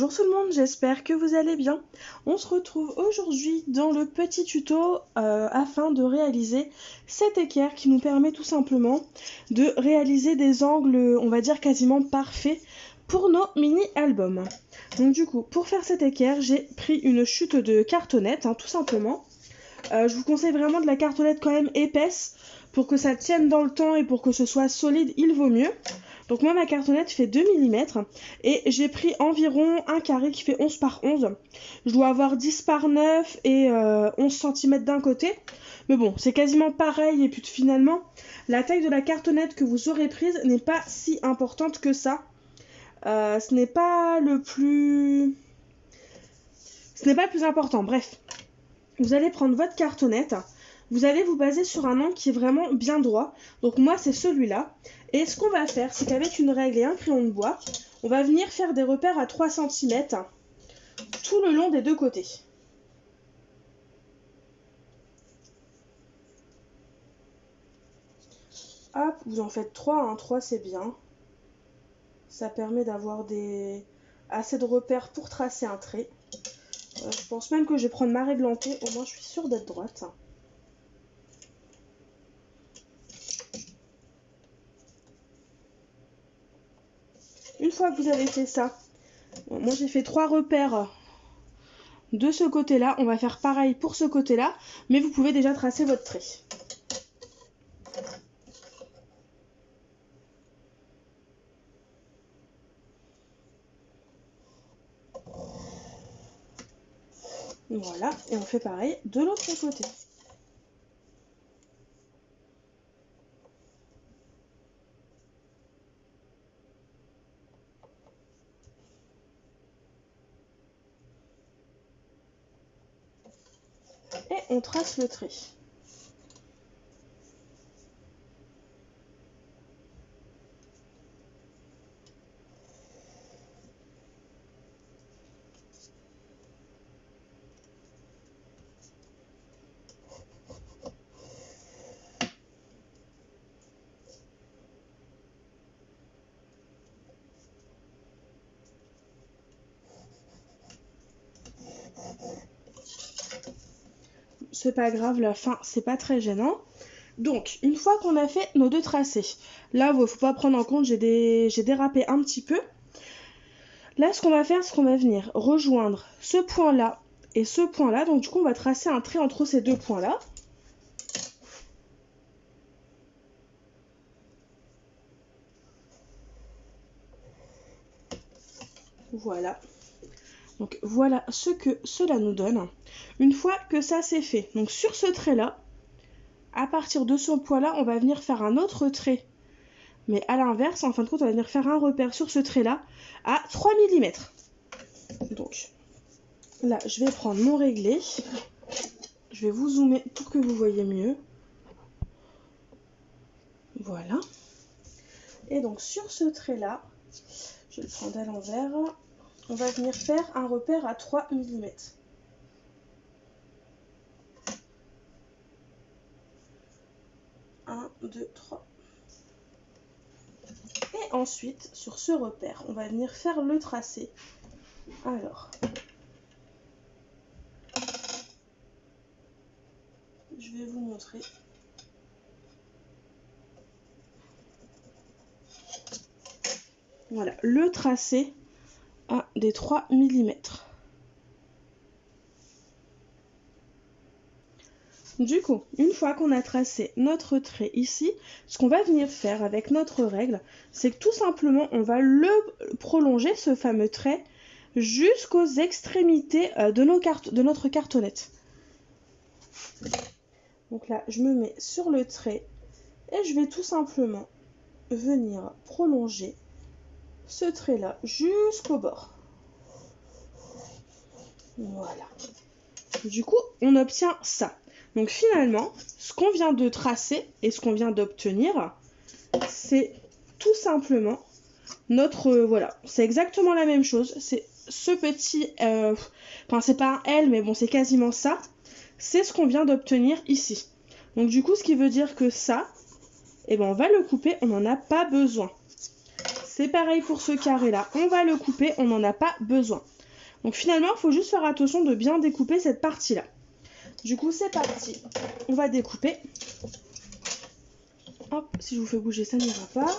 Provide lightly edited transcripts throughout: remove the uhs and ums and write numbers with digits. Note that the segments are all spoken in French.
Bonjour tout le monde, j'espère que vous allez bien. On se retrouve aujourd'hui dans le petit tuto afin de réaliser cet équerre qui nous permet tout simplement de réaliser des angles, on va dire quasiment parfaits pour nos mini-albums. Donc du coup, pour faire cet équerre, j'ai pris une chute de cartonnette, tout simplement. Je vous conseille vraiment de la cartonnette quand même épaisse pour que ça tienne dans le temps et pour que ce soit solide, il vaut mieux. Donc moi ma cartonnette fait 2 mm et j'ai pris environ un carré qui fait 11 par 11. Je dois avoir 10 par 9 et 11 cm d'un côté. Mais bon, c'est quasiment pareil et puis finalement, la taille de la cartonnette que vous aurez prise n'est pas si importante que ça. Ce n'est pas le plus important, bref. Vous allez prendre votre cartonnette, vous allez vous baser sur un angle qui est vraiment bien droit. Donc moi c'est celui-là. Et ce qu'on va faire, c'est qu'avec une règle et un crayon de bois, on va venir faire des repères à 3 cm tout le long des deux côtés. Hop, vous en faites 3, 3 c'est bien. Ça permet d'avoir assez de repères pour tracer un trait. Je pense même que je vais prendre ma règle en T, au moins je suis sûre d'être droite. Une fois que vous avez fait ça, moi j'ai fait 3 repères de ce côté-là. On va faire pareil pour ce côté-là, mais vous pouvez déjà tracer votre trait. Voilà, et on fait pareil de l'autre côté. Et on trace le trait. C'est pas grave, la fin c'est pas très gênant. Donc une fois qu'on a fait nos deux tracés, là faut pas prendre en compte, j'ai dérapé un petit peu. Là ce qu'on va faire, c'est qu'on va venir rejoindre ce point là et ce point là. Donc du coup on va tracer un trait entre ces deux points là. Voilà. Donc voilà ce que cela nous donne. Une fois que ça c'est fait, donc sur ce trait là, à partir de ce point là, on va venir faire un autre trait. Mais à l'inverse, en fin de compte, on va venir faire un repère sur ce trait là à 3 mm. Donc là, je vais prendre mon réglé. Je vais vous zoomer pour que vous voyez mieux. Voilà. Et donc sur ce trait là, je vais le prendre à l'envers. On va venir faire un repère à 3 mm. Un, 2, 3. Et ensuite, sur ce repère, on va venir faire le tracé. Alors, je vais vous montrer. Voilà, le tracé à des 3 mm. Du coup, une fois qu'on a tracé notre trait ici, ce qu'on va venir faire avec notre règle, c'est que tout simplement, on va le prolonger, ce fameux trait, jusqu'aux extrémités de notre cartonnette. Donc là, je me mets sur le trait et je vais tout simplement venir prolonger ce trait-là jusqu'au bord. Voilà. Du coup, on obtient ça. Donc finalement, ce qu'on vient de tracer et ce qu'on vient d'obtenir, c'est tout simplement notre... voilà, c'est exactement la même chose. C'est ce petit... enfin, c'est pas un L, mais bon, c'est quasiment ça. C'est ce qu'on vient d'obtenir ici. Donc du coup, ce qui veut dire que ça, eh ben, on va le couper, on n'en a pas besoin. C'est pareil pour ce carré-là, on va le couper, on n'en a pas besoin. Donc finalement, il faut juste faire attention de bien découper cette partie-là. Du coup, c'est parti. On va découper. Hop, si je vous fais bouger, ça n'ira pas.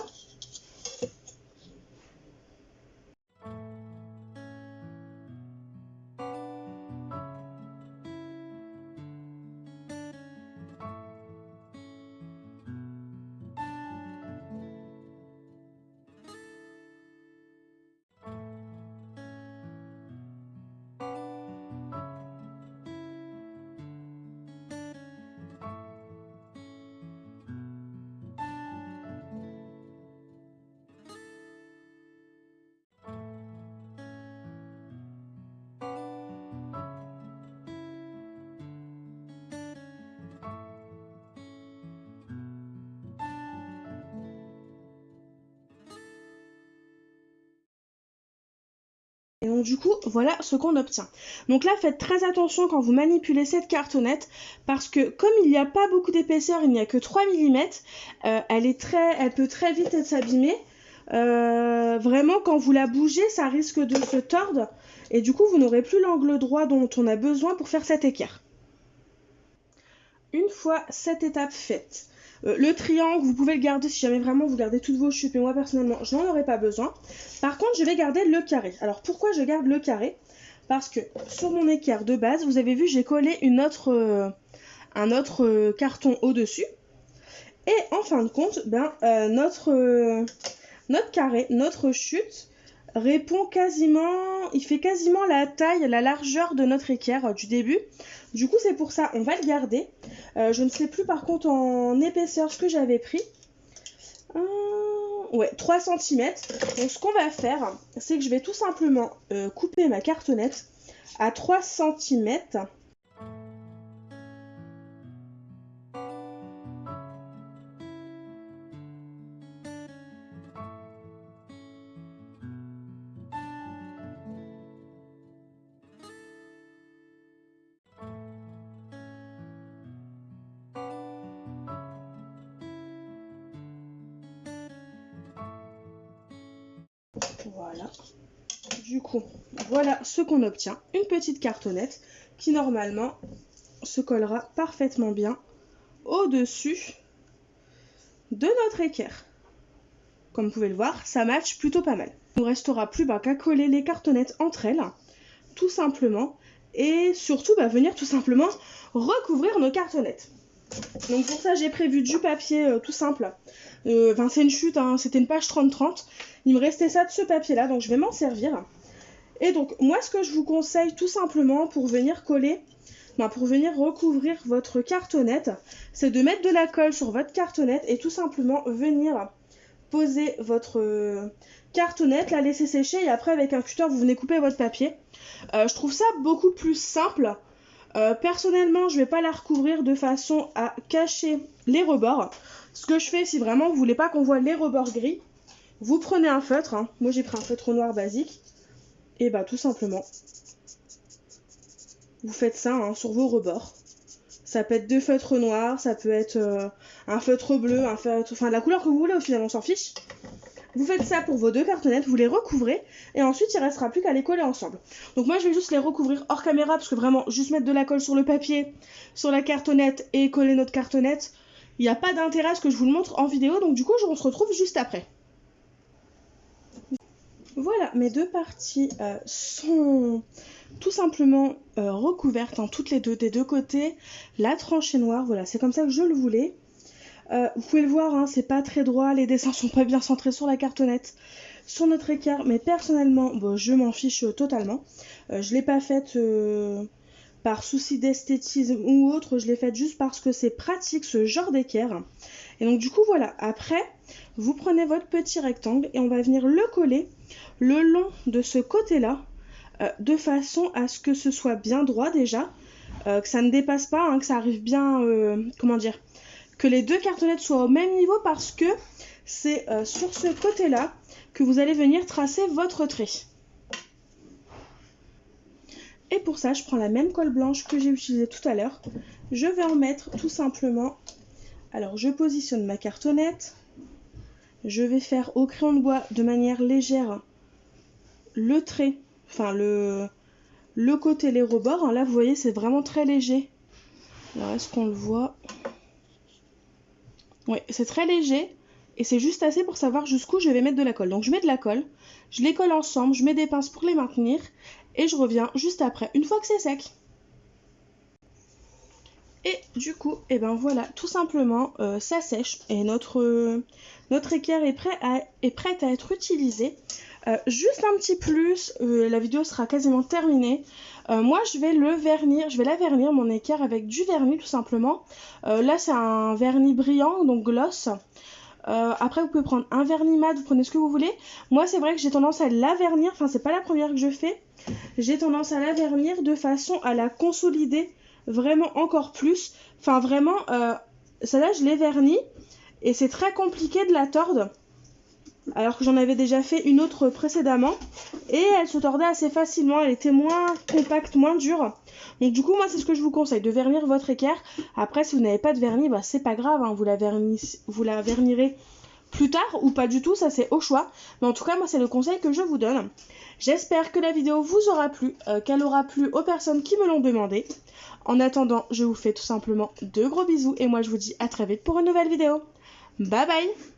Et donc du coup, voilà ce qu'on obtient. Donc là, faites très attention quand vous manipulez cette cartonnette, parce que comme il n'y a pas beaucoup d'épaisseur, il n'y a que 3 mm, elle peut très vite s'abîmer. Vraiment, quand vous la bougez, ça risque de se tordre, et du coup, vous n'aurez plus l'angle droit dont on a besoin pour faire cet équerre. Une fois cette étape faite, le triangle, vous pouvez le garder si jamais vraiment vous gardez toutes vos chutes, mais moi personnellement, je n'en aurais pas besoin. Par contre, je vais garder le carré. Alors pourquoi je garde le carré? Parce que sur mon équerre de base, vous avez vu, j'ai collé un autre carton au-dessus. Et en fin de compte, notre carré, notre chute, il fait quasiment la taille, la largeur de notre équerre du début. Du coup, c'est pour ça, on va le garder. Je ne sais plus par contre en épaisseur ce que j'avais pris. Ouais, 3 cm. Donc ce qu'on va faire, c'est que je vais tout simplement couper ma cartonnette à 3 cm. Voilà. Du coup, voilà ce qu'on obtient. Une petite cartonnette qui normalement se collera parfaitement bien au-dessus de notre équerre. Comme vous pouvez le voir, ça match plutôt pas mal. Il ne restera plus qu'à coller les cartonnettes entre elles, tout simplement, et surtout venir tout simplement recouvrir nos cartonnettes. Donc pour ça, j'ai prévu du papier tout simple. C'est une chute, hein, c'était une page 30-30. Il me restait ça de ce papier-là, donc je vais m'en servir. Et donc, moi, ce que je vous conseille tout simplement pour venir pour venir recouvrir votre cartonnette, c'est de mettre de la colle sur votre cartonnette et tout simplement venir poser votre cartonnette, la laisser sécher et après avec un cutter, vous venez couper votre papier. Je trouve ça beaucoup plus simple. Personnellement, je vais pas la recouvrir de façon à cacher les rebords. Ce que je fais, si vraiment vous voulez pas qu'on voit les rebords gris, vous prenez un feutre. Moi, j'ai pris un feutre noir basique. Et tout simplement, vous faites ça sur vos rebords. Ça peut être 2 feutres noirs, ça peut être un feutre bleu, la couleur que vous voulez, au final, on s'en fiche. Vous faites ça pour vos 2 cartonnettes, vous les recouvrez, et ensuite il ne restera plus qu'à les coller ensemble. Donc moi je vais juste les recouvrir hors caméra, parce que vraiment, juste mettre de la colle sur le papier, sur la cartonnette, et coller notre cartonnette, il n'y a pas d'intérêt à ce que je vous le montre en vidéo, donc du coup on se retrouve juste après. Voilà, mes 2 parties sont tout simplement recouvertes toutes les deux, des 2 côtés. La tranchée noire, voilà, c'est comme ça que je le voulais. Vous pouvez le voir, c'est pas très droit, les dessins sont pas bien centrés sur la cartonnette, sur notre équerre, mais personnellement, je m'en fiche totalement. Je l'ai pas faite par souci d'esthétisme ou autre, je l'ai faite juste parce que c'est pratique ce genre d'équerre. Et donc du coup voilà, après vous prenez votre petit rectangle et on va venir le coller le long de ce côté-là, de façon à ce que ce soit bien droit déjà, que ça ne dépasse pas, que ça arrive bien, que les 2 cartonnettes soient au même niveau, parce que c'est sur ce côté-là que vous allez venir tracer votre trait. Et pour ça, je prends la même colle blanche que j'ai utilisée tout à l'heure. Je vais en mettre tout simplement. Alors, je positionne ma cartonnette. Je vais faire au crayon de bois de manière légère le trait, le côté, les rebords. Là, vous voyez, c'est vraiment très léger. Alors, est-ce qu'on le voit? Oui, c'est très léger. Et c'est juste assez pour savoir jusqu'où je vais mettre de la colle. Donc, je mets de la colle. Je les colle ensemble. Je mets des pinces pour les maintenir. Et je reviens juste après, une fois que c'est sec. Et du coup, et ben voilà, tout simplement, ça sèche. Et notre équerre est prête à être utilisée. Juste un petit plus, la vidéo sera quasiment terminée. Moi je vais la vernir mon équerre avec du vernis tout simplement. Là c'est un vernis brillant, donc gloss. Après vous pouvez prendre un vernis mat, vous prenez ce que vous voulez. Moi c'est vrai que j'ai tendance à la vernir, enfin c'est pas la première que je fais. J'ai tendance à la vernir de façon à la consolider vraiment encore plus. Enfin vraiment, celle-là je l'ai vernie et c'est très compliqué de la tordre. Alors que j'en avais déjà fait une autre précédemment et elle se tordait assez facilement, elle était moins compacte, moins dure. Donc du coup moi c'est ce que je vous conseille, de vernir votre équerre. Après si vous n'avez pas de vernis, bah c'est pas grave, hein, vous la vernirez plus tard ou pas du tout, ça c'est au choix. Mais en tout cas moi c'est le conseil que je vous donne. J'espère que la vidéo vous aura plu, qu'elle aura plu aux personnes qui me l'ont demandé. En attendant, je vous fais tout simplement de gros bisous et moi je vous dis à très vite pour une nouvelle vidéo. Bye bye!